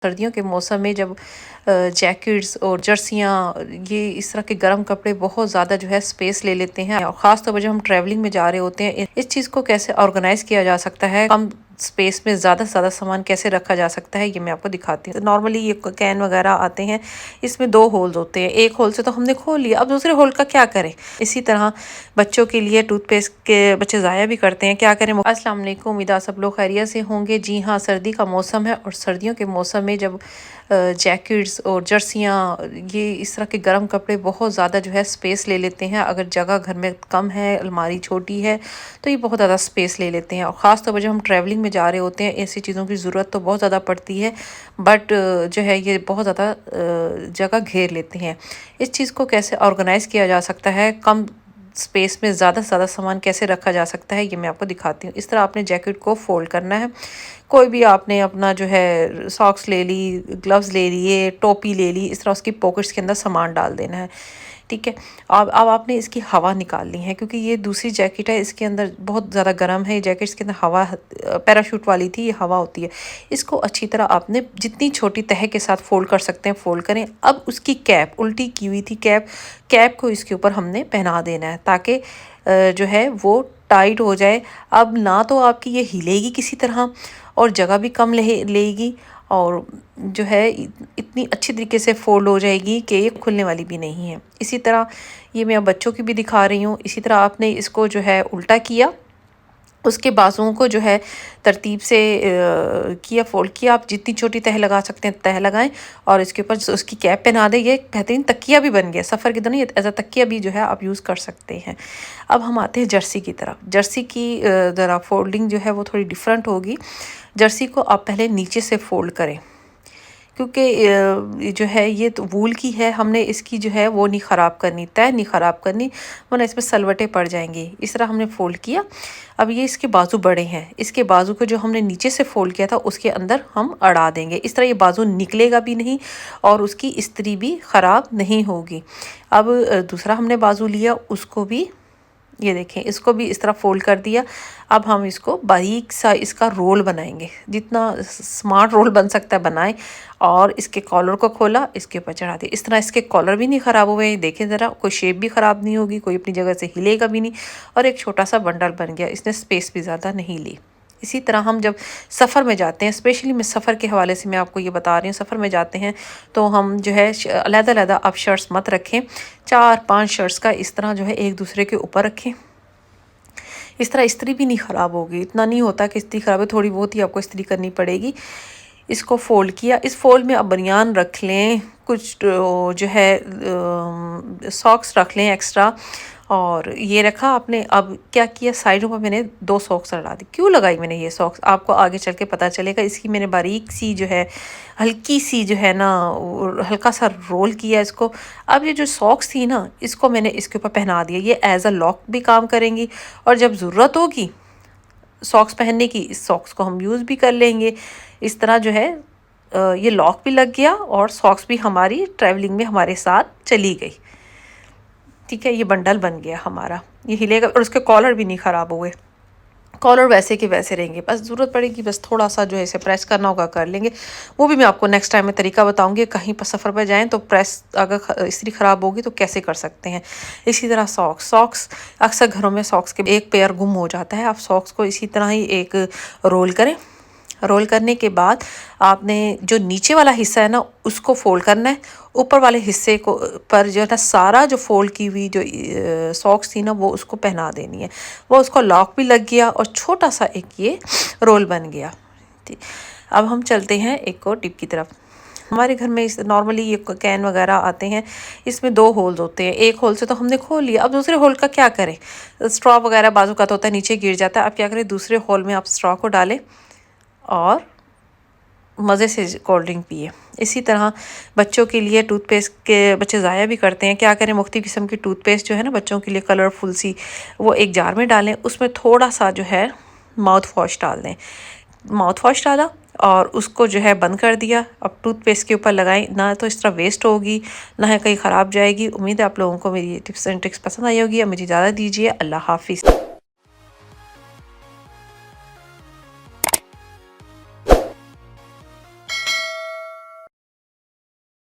सर्दियों के मौसम में जब जैकेट्स और जर्सियाँ ये इस तरह के गर्म कपड़े बहुत ज़्यादा जो है स्पेस ले लेते हैं और ख़ास तौर पर जब हम ट्रैवलिंग में जा रहे होते हैं इस चीज़ को कैसे ऑर्गेनाइज किया जा सकता है, कम स्पेस में ज़्यादा से ज़्यादा सामान कैसे रखा जा सकता है, ये मैं आपको दिखाती हूँ। नॉर्मली ये कैन वगैरह आते हैं, इसमें 2 होल्स होते हैं। एक होल से तो हमने खोल लिया, अब दूसरे होल का क्या करें। इसी तरह बच्चों के लिए टूथपेस्ट के बच्चे ज़ाया भी करते हैं, क्या करें। अस्सलाम वालेकुम, उम्मीद आप सब लोग खैरियत से होंगे। जी हाँ, सर्दी का मौसम है और सर्दियों के मौसम में जब जैकेट्स और जर्सियाँ ये इस तरह के गर्म कपड़े बहुत ज़्यादा जो है स्पेस ले लेते हैं। अगर जगह घर में कम है, अलमारी छोटी है, तो ये बहुत ज़्यादा स्पेस ले लेते हैं और ख़ास तौर पर जब हम ट्रैवलिंग में जा रहे होते हैं ऐसी चीज़ों की ज़रूरत तो बहुत ज़्यादा पड़ती है, बट जो है ये बहुत ज़्यादा जगह घेर लेते हैं। इस चीज़ को कैसे ऑर्गेनाइज़ किया जा सकता है, कम स्पेस में ज़्यादा से ज़्यादा सामान कैसे रखा जा सकता है, ये मैं आपको दिखाती हूँ। इस तरह आपने जैकेट को फोल्ड करना है। कोई भी आपने अपना जो है सॉक्स ले ली, ग्लव्स ले लिए, टोपी ले ली, इस तरह उसकी पॉकेट्स के अंदर सामान डाल देना है, ठीक है। अब आपने इसकी हवा निकालनी है क्योंकि ये दूसरी जैकेट है, इसके अंदर बहुत ज़्यादा गर्म है। ये जैकेट इसके अंदर हवा पैराशूट वाली थी, ये हवा होती है। इसको अच्छी तरह आपने जितनी छोटी तह के साथ फोल्ड कर सकते हैं फोल्ड करें। अब उसकी कैप उल्टी की हुई थी, कैप को इसके ऊपर हमने पहना देना है ताकि जो है वो टाइट हो जाए। अब ना तो आपकी ये हिलेगी किसी तरह और जगह भी कम लेगी और जो है इतनी अच्छी तरीके से फोल्ड हो जाएगी कि ये खुलने वाली भी नहीं है। इसी तरह ये मैं अब बच्चों की भी दिखा रही हूँ। इसी तरह आपने इसको जो है उल्टा किया, उसके बाजुओं को जो है तरतीब से किया, फोल्ड किया। आप जितनी छोटी तह लगा सकते हैं तह लगाएं और इसके ऊपर उसकी कैप पहना दें। ये बेहतरीन तकिया भी बन गया सफ़र की तरह, ये एज अ तकिया भी जो है आप यूज़ कर सकते हैं। अब हम आते हैं जर्सी की तरफ। जर्सी की ज़रा फोल्डिंग जो है वो थोड़ी डिफरेंट होगी। जर्सी को आप पहले नीचे से फोल्ड करें क्योंकि जो है ये तो वूल की है, हमने इसकी जो है वो नहीं ख़राब करनी, तय नहीं ख़राब करनी, वरना इसमें सलवटें पड़ जाएंगी। इस तरह हमने फ़ोल्ड किया। अब ये इसके बाजू बड़े हैं, इसके बाजू को जो हमने नीचे से फ़ोल्ड किया था उसके अंदर हम अड़ा देंगे। इस तरह ये बाजू निकलेगा भी नहीं और उसकी इस्त्री भी ख़राब नहीं होगी। अब दूसरा हमने बाजू लिया, उसको भी ये देखें, इसको भी इस तरह फोल्ड कर दिया। अब हम इसको बारीक सा इसका रोल बनाएंगे, जितना स्मार्ट रोल बन सकता है बनाएं और इसके कॉलर को खोला, इसके ऊपर चढ़ा दिया। इस तरह इसके कॉलर भी नहीं ख़राब हुए, देखें ज़रा, कोई शेप भी ख़राब नहीं होगी, कोई अपनी जगह से हिलेगा भी नहीं और एक छोटा सा बंडल बन गया। इसने स्पेस भी ज़्यादा नहीं ली। इसी तरह हम जब सफ़र में जाते हैं, स्पेशली मैं सफ़र के हवाले से मैं आपको ये बता रही हूँ, सफ़र में जाते हैं तो हम जो है अलग-अलग आप शर्ट्स मत रखें, 4-5 शर्ट्स का इस तरह जो है एक दूसरे के ऊपर रखें। इस तरह इस्त्री भी नहीं ख़राब होगी, इतना नहीं होता कि इस्त्री ख़राब है, थोड़ी बहुत ही आपको इस्त्री करनी पड़ेगी। इसको फोल्ड किया, इस फोल्ड में अब बनियान रख लें, कुछ जो है सॉक्स रख लें एक्स्ट्रा और ये रखा आपने। अब क्या किया, साइडों पर मैंने 2 सॉक्स लगा दी। क्यों लगाई मैंने ये सॉक्स, आपको आगे चल के पता चलेगा। इसकी मैंने बारीक सी जो है हल्की सी जो है ना हल्का सा रोल किया इसको। अब ये जो सॉक्स थी ना, इसको मैंने इसके ऊपर पहना दिया। ये एज अ लॉक भी काम करेंगी और जब ज़रूरत होगी सॉक्स पहनने की, इस सॉक्स को हम यूज़ भी कर लेंगे। इस तरह जो है ये लॉक भी लग गया और सॉक्स भी हमारी ट्रैवलिंग में हमारे साथ चली गई, ठीक है। ये बंडल बन गया हमारा, ये हिलेगा और उसके कॉलर भी नहीं ख़राब हुए, कॉलर वैसे के वैसे रहेंगे। बस ज़रूरत पड़ेगी, बस थोड़ा सा जो है इसे प्रेस करना होगा, कर लेंगे। वो भी मैं आपको नेक्स्ट टाइम में तरीका बताऊंगी, कहीं पर सफ़र पर जाएं तो प्रेस अगर इस्त्री ख़राब होगी तो कैसे कर सकते हैं। इसी तरह सॉक्स अक्सर घरों में सॉक्स के एक पेयर गुम हो जाता है। आप सॉक्स को इसी तरह ही एक रोल करें। रोल करने के बाद आपने जो नीचे वाला हिस्सा है ना उसको फोल्ड करना है। ऊपर वाले हिस्से को पर जो है ना सारा जो फोल्ड की हुई जो सॉक्स थी ना वो उसको पहना देनी है। वो उसको लॉक भी लग गया और छोटा सा एक ये रोल बन गया। अब हम चलते हैं एक और टिप की तरफ। हमारे घर में नॉर्मली ये कैन वगैरह आते हैं, इसमें 2 होल्स होते हैं। एक होल से तो हमने खोल लिया, अब दूसरे होल का क्या करें। स्ट्रॉ वगैरह बाजू का तो होता है, नीचे गिर जाता है। अब क्या करें, दूसरे होल में आप स्ट्रॉ को डालें और मज़े से कोल्ड ड्रिंक पिए। इसी तरह बच्चों के लिए टूथपेस्ट के बच्चे ज़ाया भी करते हैं, क्या करें, मुख्तलिफ़ किस्म की टूथपेस्ट जो है ना बच्चों के लिए कलरफुल सी, वो एक जार में डालें, उसमें थोड़ा सा जो है माउथ वॉश डाल दें। माउथ वॉश डाला और उसको जो है बंद कर दिया। अब टूथपेस्ट के ऊपर लगाएं, ना तो इस तरह वेस्ट होगी ना है कहीं ख़राब जाएगी। उम्मीद है आप लोगों को मेरी टिप्स एंड ट्रिक्स पसंद आई होगी। अब मुझे इजाज़त दीजिए, अल्लाह हाफिज़।